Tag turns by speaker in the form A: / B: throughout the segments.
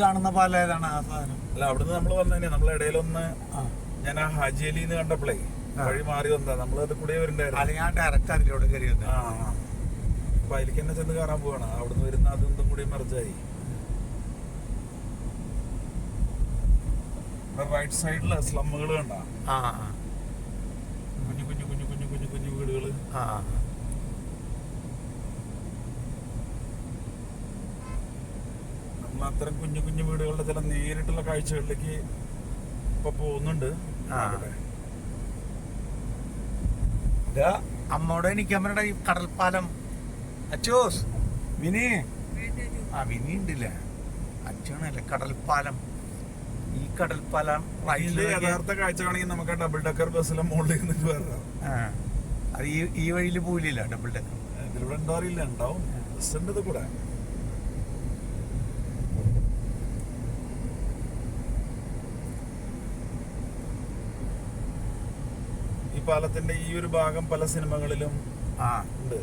A: കാണുന്ന പാലം ഏതാണ് ആ സാധനം?
B: അല്ല, അവിടുന്ന് നമ്മൾ വന്നതന്നെ. നമ്മളെ ഇടയിലൊന്ന് ഞാൻ ആ ഹാജി അലിന്ന് കണ്ടപ്പോഴേ വഴി മാറി വന്നതാ. നമ്മളത് കൂടെ വരുന്നുണ്ടായിരുന്നു.
A: അത് ഞാൻ ഡയറക്റ്റ് അതിലൂടെ കയറി വന്നത്.
B: അപ്പൊ അതിലേക്ക് തന്നെ ചെന്ന് കയറാൻ പോവാണ്. അവിടുന്ന് വരുന്ന അതൊന്നും കൂടി മെർജായി. റൈറ്റ് സൈഡില് സ്ലമ്മുകൾ കണ്ട കുഞ്ഞു കുഞ്ഞു കുഞ്ഞു കുഞ്ഞു കുഞ്ഞു കുഞ്ഞു വീടുകള്. നമ്മൾ അത്തരം കുഞ്ഞു കുഞ്ഞു വീടുകളുടെ ചില നേരിട്ടുള്ള കാഴ്ചകളിലേക്ക് ഇപ്പൊ പോകുന്നുണ്ട്.
A: അമ്മോടെ എനിക്ക് അമ്മയുടെ ഈ കടൽപ്പാലം അച്ചോസ് വിനി വിനി ഉണ്ടല്ലേ, അച്ഛനല്ലേ കടൽപ്പാലം. ഈ കടൽപ്പാലം
B: യഥാർത്ഥ കാഴ്ച കാണെങ്കിൽ നമുക്ക് ഡബിൾ ഡെക്കർ ബസ്സിലെ മുകളിൽ നിന്നിട്ട് വരാം.
A: അത് ഈ വഴിയിൽ പോയില്ല ഡബിൾ ഡെക്കർ.
B: ഇതിലൂടെ ഉണ്ടോ അറിയില്ല, ഉണ്ടാവും. ബസ്സുണ്ട് കൂടെ. ഈ പാലത്തിന്റെ ഈ ഒരു ഭാഗം പല സിനിമകളിലും ഉണ്ട്.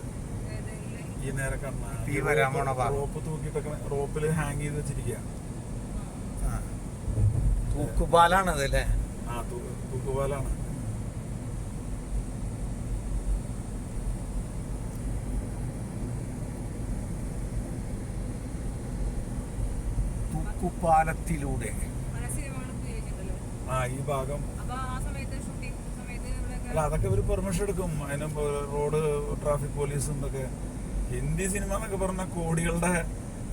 B: ഈ നേരെ കാണുന്ന റോപ്പ് തൂക്കിട്ടൊക്കെ റോപ്പില് ഹാങ് ചെയ്ത് വെച്ചിരിക്കുക.
A: തൂക്കുപാലാണ് അതല്ലേ?
B: തൂക്കുപാലാണ്.
A: തൂക്കുപാലത്തിലൂടെ
B: ഈ ഭാഗം. അല്ല, അതൊക്കെ ഒരു പെർമിഷൻ എടുക്കും. അതിന് റോഡ് ട്രാഫിക് പോലീസും ഇതൊക്കെ. ഹിന്ദി സിനിമ എന്നൊക്കെ പറഞ്ഞ കോടികളുടെ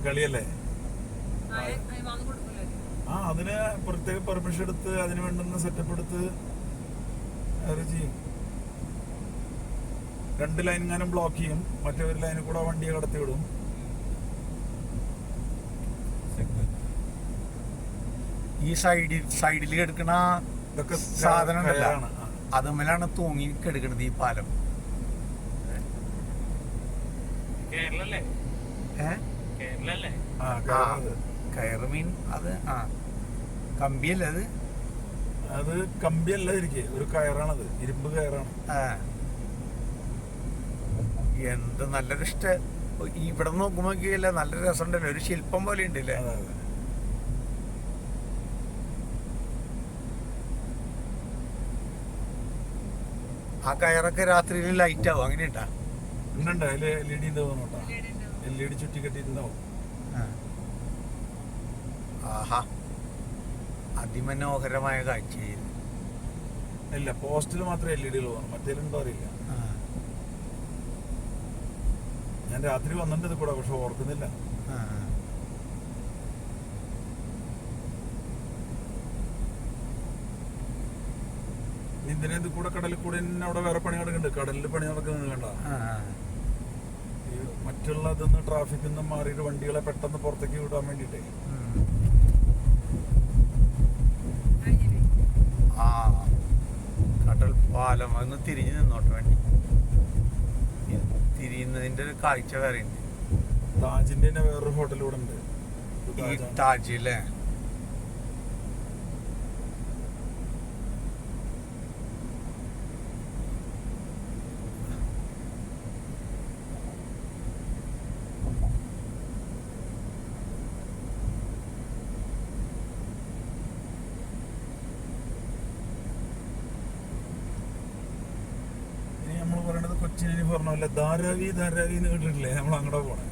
B: കളിയല്ലേ. അതിന് പ്രത്യേക പെർമിഷൻ എടുത്ത് അതിന് വേണ്ടുന്ന സെറ്റപ്പ് എടുത്ത് അവര് ചെയ്യും. 2 ലൈൻ എങ്ങാനും ബ്ലോക്ക് ചെയ്യും, മറ്റേ ഒരു ലൈനിൽ കൂടെ വണ്ടിയെ കടത്തി വിടും.
A: ഈ സൈഡിൽ കിടക്കണ
B: ഇതൊക്കെ
A: സാധനം അതുമല്ലാണ് തൂങ്ങി കിടക്കണത് ഈ പാലം. കയറ് മീൻ അത് കമ്പിയല്ലേ?
B: അത് കമ്പിയല്ല, ഒരു കയറാണത്, ഇരുമ്പ് കയറാണ്.
A: എന്ത് നല്ലൊരു ഇവിടെ നോക്കുമ്പോഴല്ലേ നല്ല രസമുണ്ടല്ലോ, ഒരു ശില്പം പോലെ ഉണ്ടല്ലേ. ആ കയറൊക്കെ രാത്രിയിൽ ലൈറ്റ് ആവും, അങ്ങനെ ഉണ്ടാ?
B: ഉണ്ട്, അതില് LED തോന്നോട്ടാ, LED ചുറ്റി കെട്ടിയിട്ടുണ്ടാവും.
A: ആഹാ, അതിമനോഹരമായ കാഴ്ച.
B: ഇല്ല, പോസ്റ്റിൽ മാത്രമേ LED തോന്നും, മറ്റേലുണ്ടോ അറിയില്ല. ഞാൻ രാത്രി വന്നിട്ട് ഇത് കൂടെ, പക്ഷെ ഓർക്കുന്നില്ല. ഇതിനെ ഇത് കൂടെ കടലിൽ കൂടെ തന്നെ അവിടെ വേറെ പണി നടക്കുന്നുണ്ട്. കടലിൽ പണി നടക്കുന്നത് കണ്ട. മറ്റുള്ള ഇതൊന്ന് ട്രാഫിക്കിൽ നിന്നും മാറിയിട്ട് വണ്ടികളെ പെട്ടെന്ന് പുറത്തേക്ക് വിടാൻ വേണ്ടിട്ടേ.
A: കടൽ പാലം അതൊന്ന് തിരിഞ്ഞു നിന്നോട്ട് വേണ്ടി. തിരിയുന്നതിന്റെ ഒരു കാഴ്ച വേറെ ഉണ്ട്.
B: താജിന്റെ തന്നെ വേറൊരു ഹോട്ടൽ ഇവിടെ ഉണ്ട്,
A: ഈ താജ് അല്ലേ?
B: പറയണത് കൊച്ചിനെ പറഞ്ഞ പോലെ ധാരാവി ധാരാവി എന്ന് കേട്ടിട്ടില്ലേ? നമ്മൾ അങ്ങോട്ട് പോണേ.